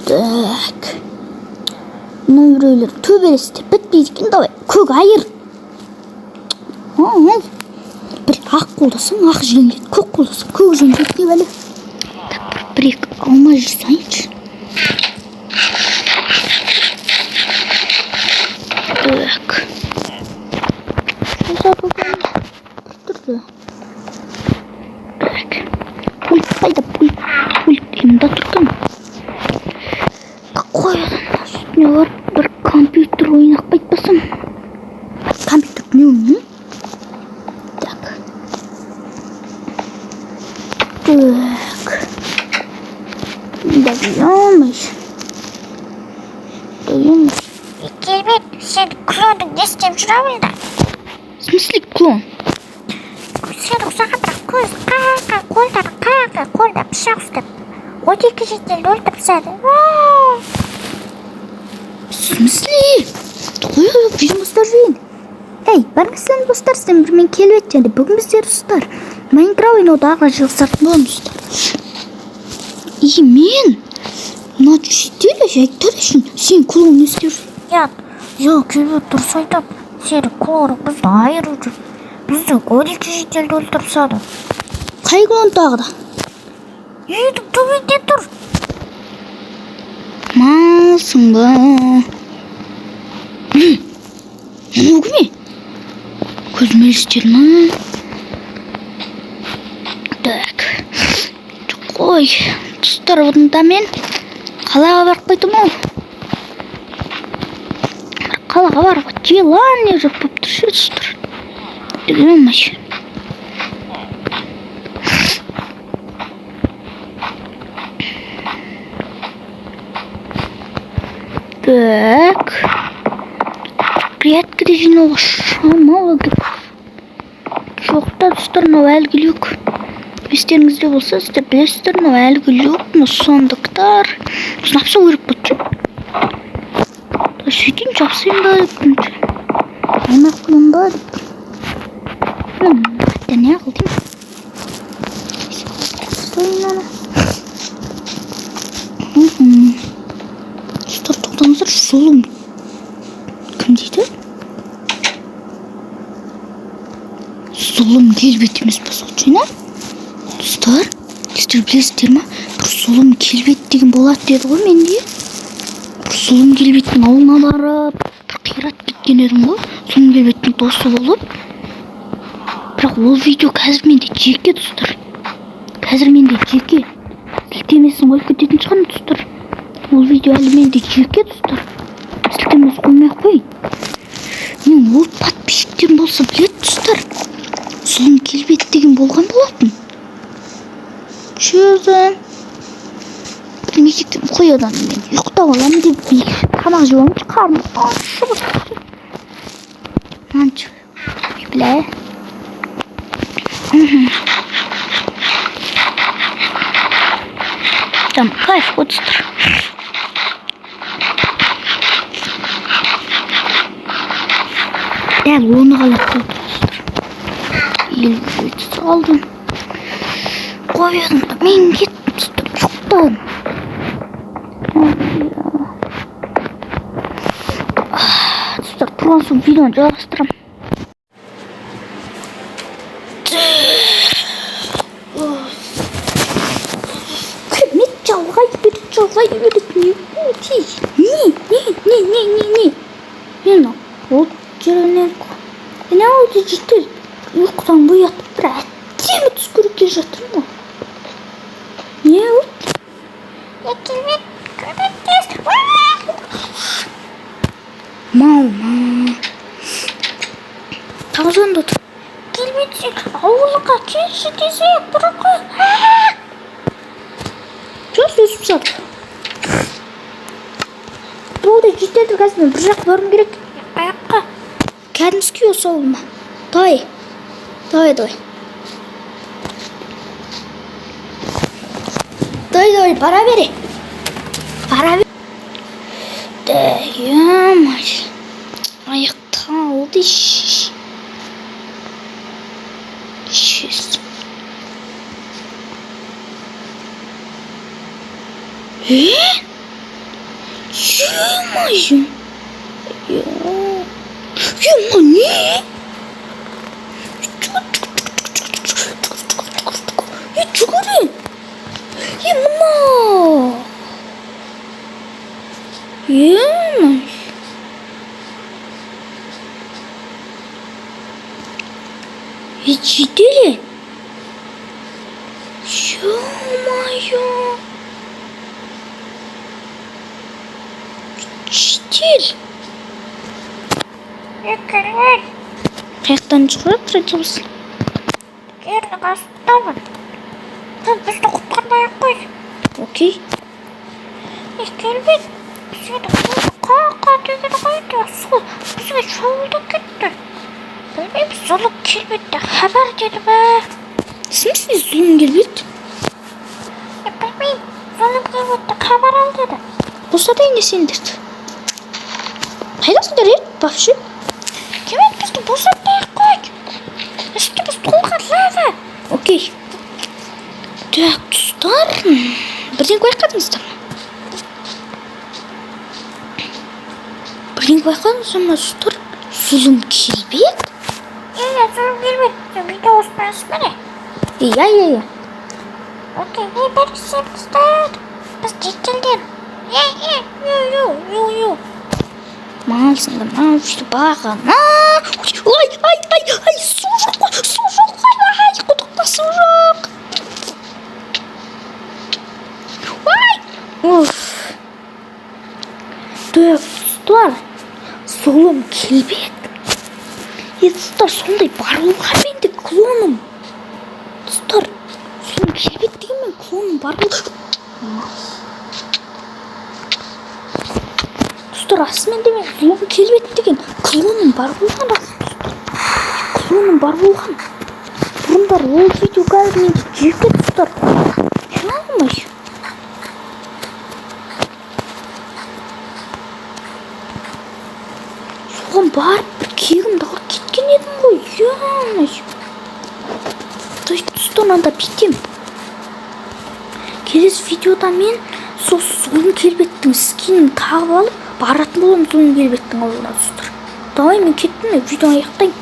Так. Мына біреулер төбелесті бітпейді екен. Давай көк айыр. Бір ақ қолдасаң ақ жеңіледі, көк қолдасаң көк жеңіледі не бәле. Так, бір-екі алма жасайыншы. Так. Жазады тұрды. Так. Пульт қайда? Пульт емді тұрдым. Қойыдан үстіне бар бір компьютер ойнақ қайтпасам. Компьютер не ойны? Так. Так. Даямыз. Келбет, сен клонның не істеп жүремін да? В смысле клон? Сен ұқсаған бірақ көз қолда пышақ ұстап. 12 жетелді өлтіріп тастады. В смысле? Қой, видеомыздар жиын. Эй, барыңыздан достар, сен бірмен келбет және бүгін біздер достар. Майнкрафт ойнаудағы жылсартын боламыз достар. Мен мына жетелі жайттар үшін сен клон не істерсің? Жоқ, келбет дұрыс айтады. Сені клоның бізді айырып жүр. Бізді 12 жетелді өлтіріп тастады. Қай клон тағы да? Үйдің төбеңде тұр. Малсың ба? Мынау кім? Көзім елестер ма? Так. Қой, достар, бұнда мен қалаға барып қайтым ау. Қалаға барып желание жоқ болып тұр достар. Деген машин. Так. Приятка жинауға шамалы көп. Жоқта достар, мынау әлгі люк. Естеріңізде болса, сіздер білесіздер, мынау әлгі люк, сондықтар. Жапсау керек болды. Сөйтейін жапсайын ба деп. Аймақ қылын ба деп. Әтті не қылдым? Сойын ана. Достар, тоқтаңыздар, Зулым кім дейді? Зулым Келбет емес па случайно? Достар, сіздер білесіздер ма? Бір Зулым Келбет деген болады деді ғой менде. Бір Зулым Келбеттің ауылына барып, бір қират кеткен едім ғой. Зулым Келбеттің досы болып. Бірақ ол видео қазір менде жеке достар. Қазір менде жеке. Сілтемесін қойып кететін шығар достар. Ол видео әлі менде жеке достар. Сілтемесін қоймай қой. Мен ол подписчиктерім болса біледі достар. Зулым Келбет деген болған болатын. Шөзі. Мектептен қоядан мен ұйықтап аламын деп тамақ жеп аламын. Қарным ашып. Мынанша. Біле. Там кайф қой достар. Дәл оны қалап қойды достар. Елді салдым. Қойдым да мен кеттім достар. Жоқтадым. Достар, тұрған соң видеоны жалғастырамын. Жалғай береді. Не? Мен ол жерінен не олды жетер. Ұйқыдан бұятып бір әттемі түс көруге жатыр ма? Не ол? Келбет, көмектес. Мама. Тағжан дұт. Келбет, сен ауылға келші десе, бұрық. Жоқ, өсіп сады. Бұлды жетеді қазір бір жақ барым керек. Аяққа. Кәдімізге осы ауылыма. Давай. Бара бері. Да, ямай. Аяқта олды шест. Ё-моё. Ё-моё, не? Жүгірін. Мына. Ё-моё. Жетеле. Ё-моё. Жетел. Келбет. Қаяқтан шығарып радиобыз? Жердің астындамын. Сен бізді құтқармай-ақ қой. Окей. Келбет, сені қақа деген қойды. Сол бізге шабуылдап кетті. Білмеймін, Зулым Келбетті хабар деді ме? Смысле Зулым Келбет? Білмеймін, Зулым Келбетті хабар ал деді. Босатайын сендерді. Қайдасыңдар вообще? Келбет, бізді босатпай-ақ қой. Үстіміз толған лава. Окей. Так, достар. Бірдеңе байқадыңыздар ма? Бірдеңе байқадыңыздар ма, достар? Зулым Келбет? Зулым Келбет, сен видео осынасың ба не? Иә. Окей, не берсем достар. Біз жетелден. Ю. Малсыңдар, мал үшті баға. Ай, су жоқ қой, ай, құдықта су жоқ. Достар, Зулым Келбет. Достар, сондай бар болған менде клоным. Достар, Зулым Келбет деген мен клоным бар болған. Достар, расымен де мен Зулым Келбет деген клоным бар болған достар. Клоным бар болған. Бұрындар ол видео кәдімгі жеке достар. Ё-моё. Соған барып бір кегімді алып кеткен едім ғой. Ё-моё. То есть достар, анда бүйтем. Келесі видеода мен сол Зулым Келбеттің скинін тағып алып баратын боламын Зулым Келбеттің ауылына достар. Давай, мен кеттім, видеоны аяқтайын.